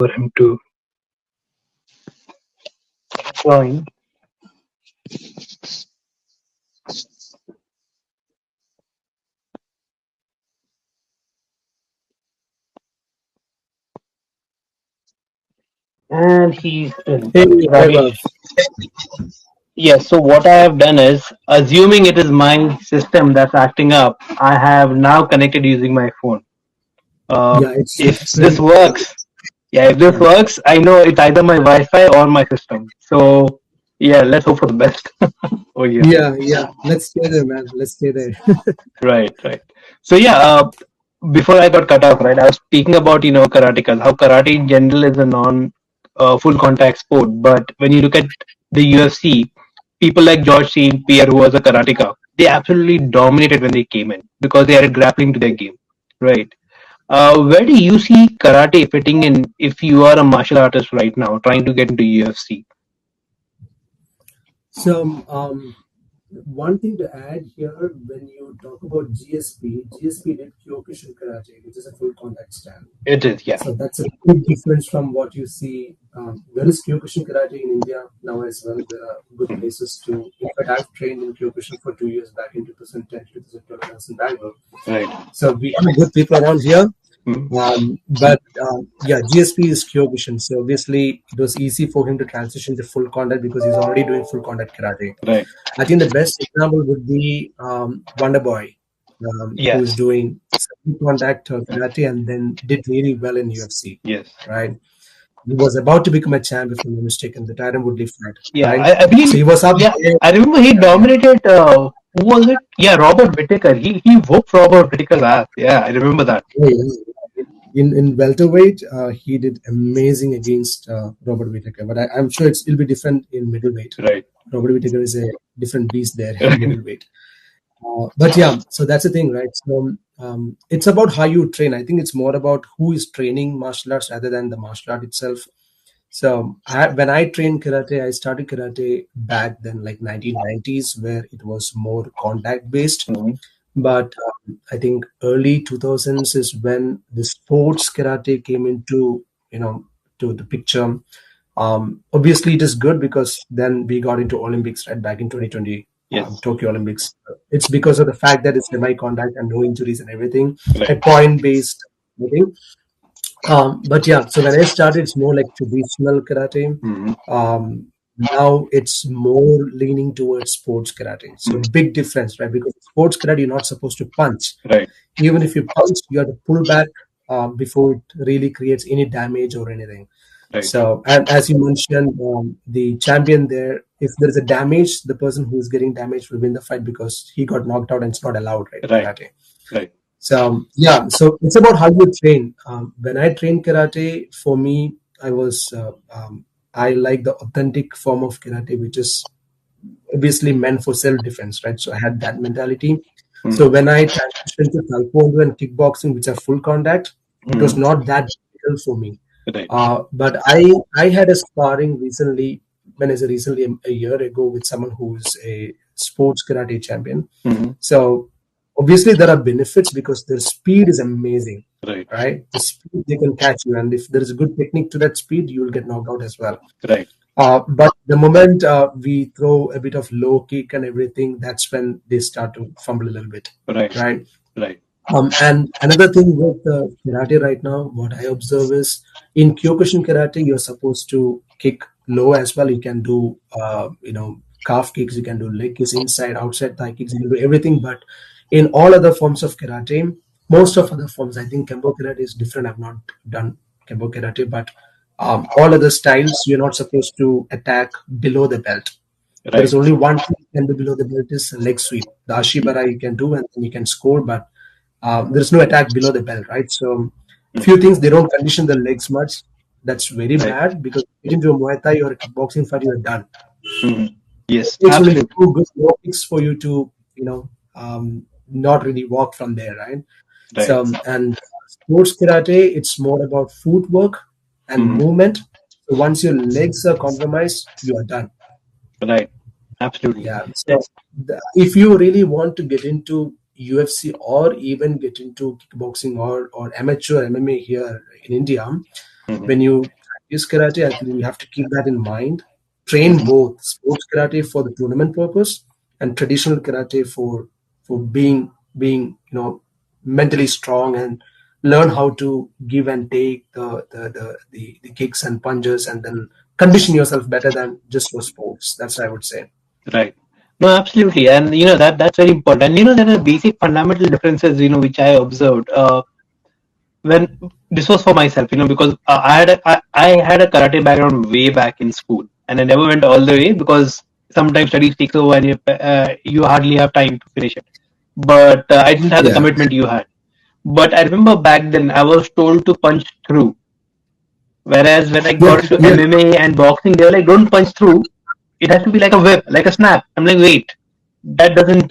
for him to join. And he's in. Hey, Ravi. Vaibhav. Yes, so what I have done is, assuming it is my system that's acting up, I have now connected using my phone. Uh, Yeah, if it's this really works, yeah, if this yeah. works, I know it's either my Wi-Fi or my system. So yeah, let's hope for the best. Oh yeah, Yeah. Let's stay there, man. Let's stay there. right, right. So yeah, before I got cut off, right, I was speaking about karatekas, how karate in general is a non full contact sport, but when you look at the UFC, people like George St. Pierre, who was a karateka, they absolutely dominated when they came in because they added grappling to their game, right? Where do you see karate fitting in if you are a martial artist right now trying to get into UFC? So, one thing to add here when you talk about GSP did Kyokushin Karate, which is a full contact style. It is, yeah. So that's a big difference from what you see. There is Kyokushin Karate in India now as well. There are good Mhm. places to. In fact, I've trained in Kyokushin for 2 years back in 2010 to 2012 when I was in Bangalore. Right. So we have good people around here. Mhm. But yeah, GSP is Kyokushin, so obviously it was easy for him to transition to full contact because he's already doing full contact karate. Right. I think the best example would be Wonder Boy, who is Yes. doing full contact karate and then did really well in UFC, Yes. right? He was about to become a champ, if I'm not mistaken, the Tyron Woodley fight, Yeah, right? I So believe. he was up Yeah, there. I remember he Yeah, dominated. Who was it? Yeah, Robert Whittaker. He whooped Robert Whittaker's ass. Yeah, I remember that. yeah. In welterweight, he did amazing against Robert Whittaker, but I'm sure it'll be different in middleweight. Right. Robert Whittaker is a different beast there in middleweight. But yeah, so that's the thing, right? So it's about how you train. I think it's more about who is training martial arts rather than the martial art itself. So when I trained karate, I started karate back then, like 1990s, where it was more contact based. Mhm. But I think early 2000s is when the sports karate came into to the picture. Obviously, it is good because then we got into Olympics right back in 2020, Yes. Tokyo Olympics. It's because of the fact that it's semi-contact and no injuries and everything, a Right. point-based thing. But yeah, so when I started, it's more like traditional karate. Hmm. Now it's more leaning towards sports karate. So big difference, right? Because sports karate, you're not supposed to punch. Right. Even if you punch, you have to pull back before it really creates any damage or anything. Right. So, and as you mentioned, the champion there, if there's a damage, the person who is getting damaged will win the fight because he got knocked out and it's not allowed, right, in Right. karate. Right. So yeah, so it's about how you train. When I trained karate, for me, I like the authentic form of karate, which is obviously meant for self-defense, right? So I had that mentality. So Hmm. when I transitioned to taekwondo and kickboxing, which are full contact, it was Hmm. not that difficult for me. Right. But I had a sparring recently, when I say recently a year ago, with someone who's a sports karate champion. Hmm. So obviously there are benefits because their speed is amazing, Right. right? The speed they can catch you, and if there is a good technique to that speed, you will get knocked out as well. Right. But the moment we throw a bit of low kick and everything, that's when they start to fumble a little bit, Right. right? Right. And another thing with karate right now, what I observe is in Kyokushin karate, you're supposed to kick low as well. You can do, calf kicks, you can do leg kicks, inside, outside thigh kicks, you can do everything. But in all other forms of karate, most of other forms, I think Kempo karate is different. I've not done Kempo karate, but all other styles, you're not supposed to attack below the belt. There is Right. only one thing you can do below the belt is leg sweep. The ashibara you can do and then you can score, but there's no attack below the belt, right? So few Mhm. things they don't condition the legs much. That's very Right. bad because if you get into a Muay Thai or a kickboxing fight, you're done. Hmm. It Yes. takes only Absolutely. two good low kicks for you to, not really walk from there, right? Right. So and sports karate, it's more about footwork and Hmm. movement. So once your legs are compromised, you are done. Right. Absolutely. Yeah. So if you really want to get into UFC or even get into kickboxing or amateur MMA here in India, when you practice karate, I think you have to keep that in mind. Train both sports karate for the tournament purpose and traditional karate for being mentally strong and learn how to give and take the kicks and punches and then condition yourself better than just for sports. That's what I would say. Right. No, absolutely, and that's very important. And there are basic fundamental differences, which I observed. When this was for myself, because I had a karate background way back in school, and I never went all the way because sometimes studies takes over and you hardly have time to finish it. But I didn't have the Yeah, commitment you had. But I remember back then I was told to punch through. Whereas when I yeah, got to yeah, MMA and boxing, they were like, "Don't punch through. It has to be like a whip, like a snap." I'm like, "Wait, that doesn't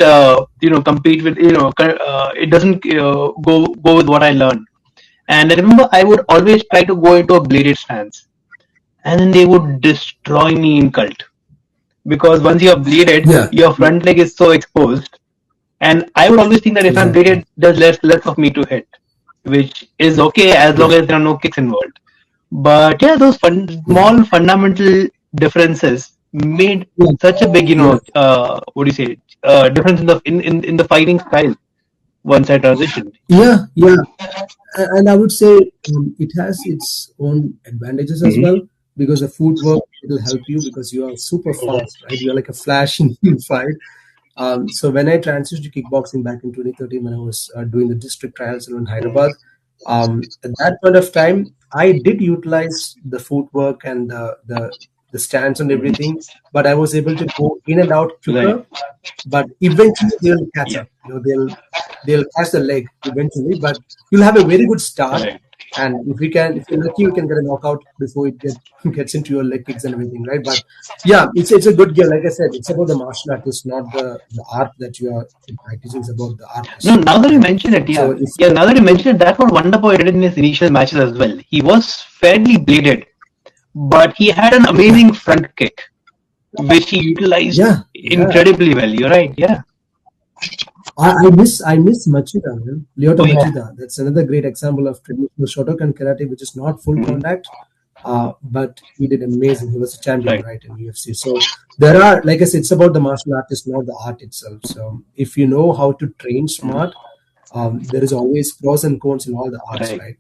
compete with it doesn't go with what I learned." And I remember I would always try to go into a bladed stance, and then they would destroy me in cult because once you're bladed, yeah, your front leg is so exposed. And I would always think that if I'm exactly. bladed, there's less of me to hit, which is okay as long Yeah, as there are no kicks involved. But yeah, those yeah, small fundamental differences made yeah, such a big, yeah. what do you say, difference in the fighting style once I transitioned. Yeah, yeah. And I would say it has its own advantages as Mm-hmm. well because the footwork will help you because you are super fast, right? You're like a flash in fight. So when I transitioned to kickboxing back in 2013, when I was doing the district trials in Hyderabad, at that point of time, I did utilize the footwork and the stance and everything, but I was able to go in and out Right. quicker, but eventually they'll catch Yeah. up. They'll catch the leg eventually, but you'll have a very good start. Right. And if you're lucky, you can get a knockout before gets into your leg kicks and everything, right? But yeah, it's a good game. Like I said, it's about the martial art. It's not the art that you are practicing. It's about the No, artist, now that you right? mention it, So yeah. if Yeah, now that you mention it, that's what Wonder Boy did in his initial matches as well. He was fairly bladed, but he had an yeah, amazing front kick, which he utilized yeah. incredibly well. You're right, yeah. I miss Machida, man. Lyoto Oh, yeah. Machida. That's another great example of traditional Shotokan karate, which is not full Mhm. contact, but he did amazing. He was a champion, Right. right, in UFC. So there are, like I said, it's about the martial artist, not the art itself. So if you know how to train Mhm. smart, there is always pros and cons in all the arts, Right. right?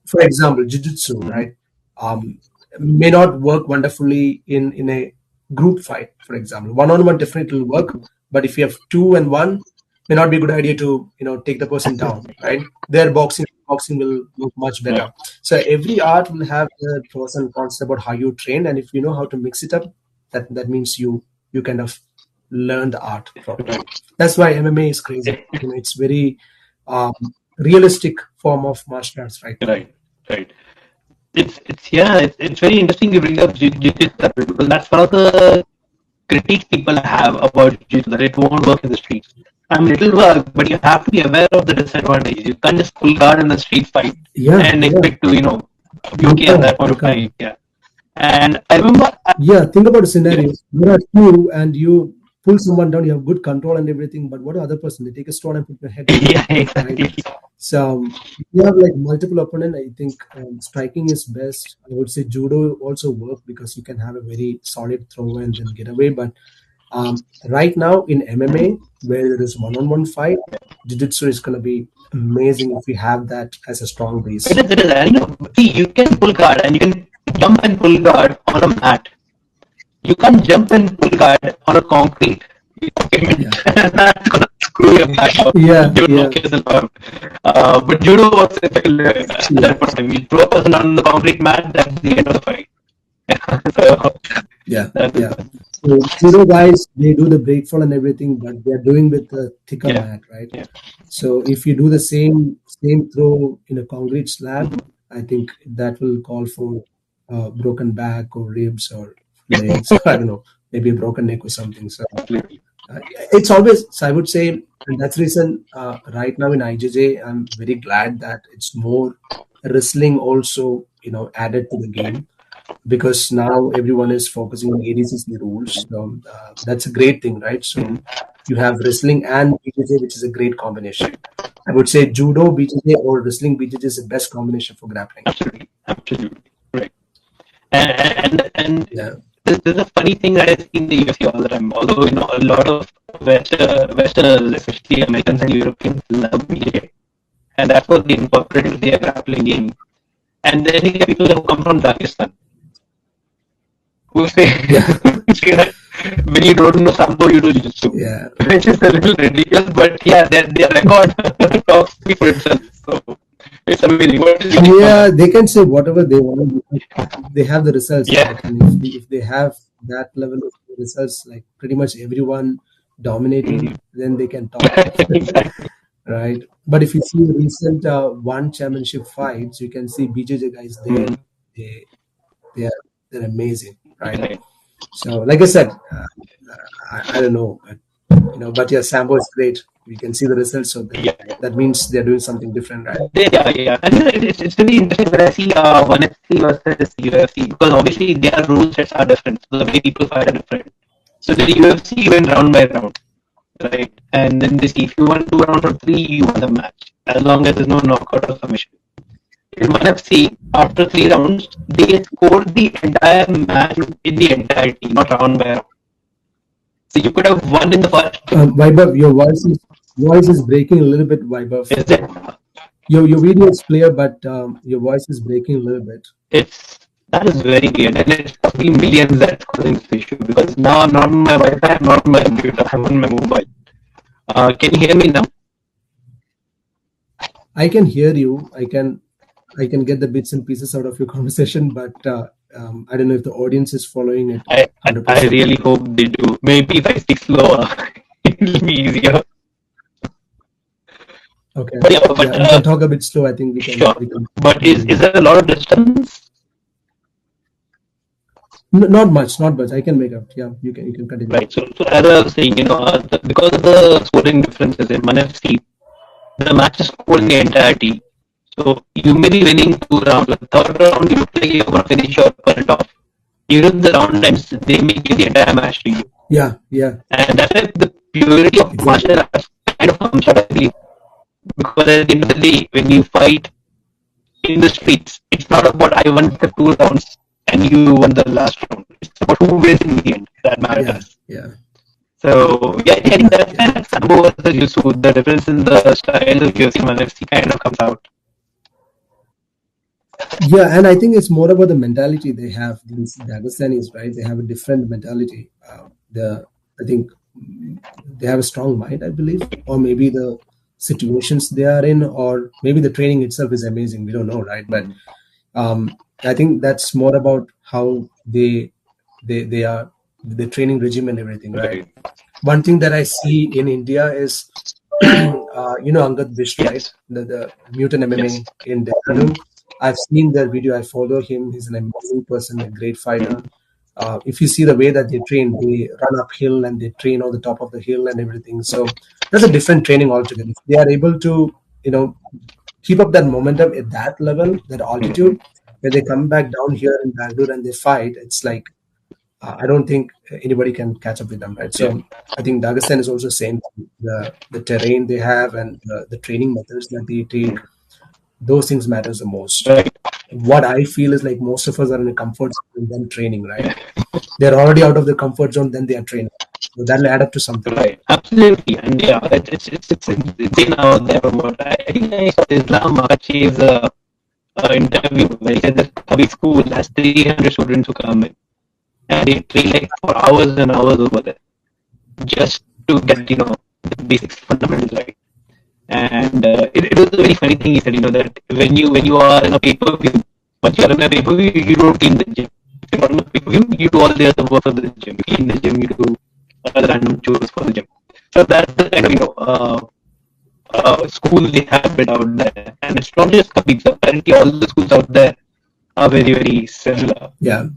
For example, jiu-jitsu, Mhm. right, may not work wonderfully in a group fight. For example, one-on-one definitely will work, but if you have two and one, may not be a good idea to take the person down, right? Their boxing will look much Right. better. So every art will have the pros and cons about how you train, and if you know how to mix it up, that means you kind of learn the art properly. Right. That's why MMA is crazy. It's very um, realistic form of martial arts right now. Right. Right. It's yeah. It's very interesting you bring up jiu-jitsu because that's one of the critiques people have about jiu-jitsu that it won't work in the streets. I mean, it'll work, but you have to be aware of the disadvantages. You can't just pull guard in the street fight Yeah, and yeah, expect to be you okay at can't, that point you of time. can't. Yeah. And I remember, Yeah, think about a yeah, scenario. There are two, and you pull someone down. You have good control and everything, but what the other person? They take a stone and put your head down, yeah, right? exactly. So if you have like multiple opponent, I think striking is best. I would say judo also work because you can have a very solid throw and then get away. But right now in MMA, where there is one-on-one fight, jiu-jitsu is going to be amazing if we have that as a strong It base. is, it is. And see, you can pull guard and you can jump and pull guard on a mat. You can't jump and pull guard on a concrete. Yeah, That's gonna screw your back up. yeah, You yeah, knock yourself out. But judo was effective at yeah. that point. You throw a person on the concrete mat, that's the end of the fight. So Yeah, that's yeah. So judo guys, they do the breakfall and everything, but they are doing with a thicker yeah, mat, right? yeah. So if you do the same throw in a concrete slab, I think that will call for broken back or ribs or legs. I don't know, maybe a broken neck or something. So Absolutely. it's always. So I would say, and that's the reason right now in IJJ, I'm very glad that it's more wrestling also, added to the game because now everyone is focusing on ADCC rules. So that's a great thing, right? So Mhm. you have wrestling and BJJ, which is a great combination. I would say judo, BJJ, or wrestling BJJ is the best combination for grappling. Absolutely. Absolutely. Right. And Yeah, there's a funny thing that I see in the UFC all the time. Although a lot of Westerners, especially Americans and Europeans, love BJJ, and that's what they incorporate into their grappling game. And then you get people who come from Pakistan who say, yeah, say that when you don't know sambo, you do jiu-jitsu, yeah, which is a little ridiculous. But yeah, their record talks for itself. So it's amazing. What is unique about yeah. that? They can say whatever they want. They have the results, Yeah, right? And if they have that level of results, like pretty much everyone dominating, then they can talk, exactly. right? But if you see recent one championship fights, you can see BJJ guys there. Mm, They they are they're amazing, right? right. So, like I said, I don't know, but, but yeah, Sambo is great. We can see the results, so then Yeah, that means they're doing something different, right? yeah. And it's really interesting when I see one FC versus UFC because obviously their rule sets are different. So the way people fight are different. So the UFC went round by round, right? And then this, if you want to do round of three, you won the match as long as there's no knockout or submission. In one FC, after three rounds, they scored the entire match in the entirety, not round by round. So you could have won in the first. Vaibhav, your voice is breaking a little bit, Vaibhav. Is it? Your video is clear, but your voice is breaking a little bit. It's that is very weird, and it's probably millions that's causing this issue because now I'm not on my Wi-Fi, I'm not on my computer, I'm on my mobile. Can you hear me now? I can hear you. I can get the bits and pieces out of your conversation, but I don't know if the audience is following it I 100%. really hope they do. Maybe if I speak slower, it'll be easier. Okay. But yeah, Yeah, you can talk a bit slow. I think we can. sure. But is there a lot of distance? Not much, not much. I can make out. Yeah, you can continue. Right. So as I was saying, because of the scoring differences in one FC, the match is scored in the entirety. So you may be winning two rounds. The third round, you look like you're going to finish your opponent off. Even the round ends, they may give the entire match to you. Yeah, yeah, And that's why the purity of exactly. martial arts kind of comes out, I believe. Because at the end of the day, when you fight in the streets, it's not about I won the two rounds and you won the last round. It's about who wins in the end that Yeah, matters. yeah, So yeah, I think that's kind of Sambo versus Yusu. The difference in the style of UFC and FC kind of comes out. yeah. And I think it's more about the mentality they have. These Dagestanis, right? They have a different mentality. I think they have a strong mind, I believe, or maybe the situations they are in, or maybe the training itself is amazing. We don't know, right? But I think that's more about how they are, the training regime and everything, right? One thing that I see in India is, Angad Bish, right? Yes. The Mutant MMA Yes. in Dehradun. I've seen their video. I follow him. He's an amazing person, a great fighter. If you see the way that they train, they run uphill and they train on the top of the hill and everything. So that's a different training altogether. If they are able to, keep up that momentum at that level, that altitude, when they come back down here in Bangalore and they fight, it's like I don't think anybody can catch up with them, right? So I think Dagestan is also same. The terrain they have and the training methods that they take, those things matters the most. Right. What I feel is like most of us are in a comfort zone and then training, right? They're already out of the comfort zone, then they are training. So that'll add up to something. Right. Absolutely. And yeah, it's insane out there. But I think I saw Islam Makachi's interview where he said that Kabi school has 300 students who come in and they train like for hours and hours over there just to get the basics fundamentals right. And it was a very funny thing he said, that when you are in a pay-per-view, once you are in a pay-per-view, you don't clean the gym. If you're not in a pay-per-view, you do all the other work for the gym. You clean the gym, you do other random chores for the gym. So that's the kind of school they have built out there, and it's not just Kabir. Apparently, all the schools out there are very very similar. Yeah.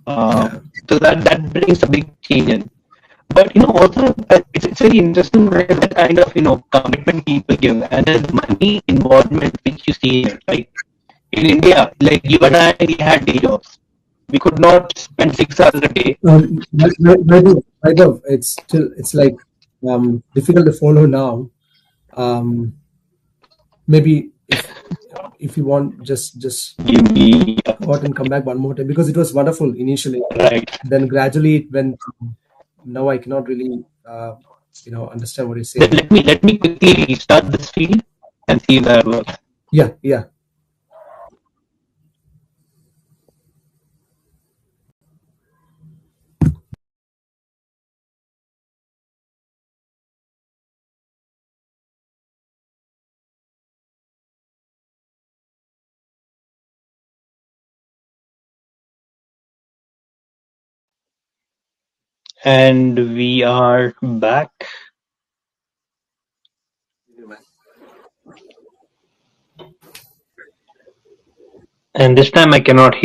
So that brings a big change in. But also it's very interesting that kind of commitment people give, and there's money involvement which you see in it. Like in India, like you and I, we had day jobs. We could not spend 6 hours a day. Vaibhav, it's like difficult to follow now. Maybe if you want, just Give me hold spot and come back one more time because it was wonderful initially. Right. Then gradually it went. Now I cannot really, understand what you're Then saying. let me quickly restart this feed and see if that works. Yeah, yeah. And we are back. And this time I cannot